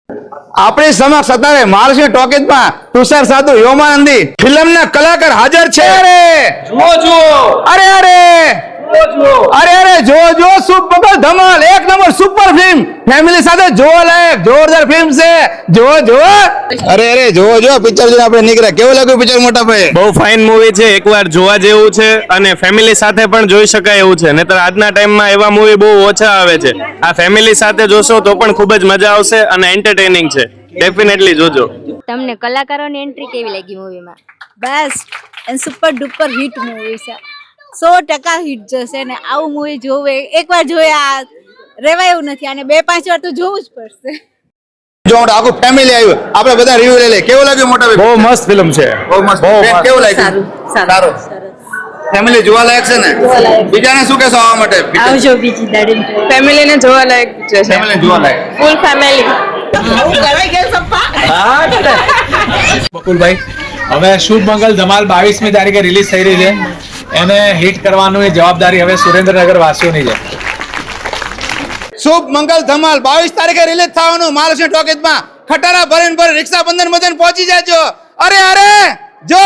આપણી સમક્ષ અત્યારે મહાલક્ષ્મી ટોકીઝમાં તુષાર સાધુ યોમાનંદી ફિલ્મના કલાકાર હાજર છે. અરે જો સુપ મંગલ ધમાલ એક નંબર સુપર ફિલ્મ ફેમિલી સાથે જોવા લાયક જોરદાર ફિલ્મ છે. જો અરે પિક્ચર જોઈને આપણે નીકળ્યા. કેવું લાગ્યું પિક્ચર મોટા ભાઈ? બહુ ફાઇન મૂવી છે, એકવાર જોવા જેવું છે અને ફેમિલી સાથે પણ જોઈ શકાય એવું છે. નહીતર આજના ટાઈમમાં એવા મૂવી બહુ ઓછા આવે છે. આ ફેમિલી સાથે જોશો તો પણ ખૂબ જ મજા આવશે અને એન્ટરટેનિંગ છે. ડેફિનેટલી જોજો. તમને કલાકારોની એન્ટ્રી કેવી લાગી મૂવીમાં? Best and super duper hit movie છે. 100% હિટ જશે ને આવું મૂવી જોવે એકવાર જોયા રેવાય એવું નથી અને 2-5 વાર તો જોવું જ પડશે. જો આખું ફેમિલી આવ્યું, આપણે બધા રિવ્યુ લઈ લે. કેવું લાગ્યું મોટા ભાઈ? બહુ મસ્ત ફિલ્મ છે. બહુ મસ્ત. કેવું લાગ્યું? સારું. ફેમિલી જોવા લાયક છે ને? બીજાને શું કહેશો આવવા માટે? આવજો બીજી દાડી. ફેમિલીને જોવા લાયક છે. ફેમિલી જોવા લાયક. Full family. બકુલભાઈ, હવે શુભ મંગલ ધમાલ 22મી તારીખે રિલીઝ થઈ રહી છે. એને હિટ કરવાની જવાબદારી હવે સુરેન્દ્રનગર વાસીઓની છે. શુભ મંગલ ધમાલ 22 તારીખે રિલીઝ થવાનું મહાલક્ષ્મી ટોકીઝમાં. ખટારા ભરીને ભરી રિક્ષા બંધન પહોંચી જાજો. અરે જો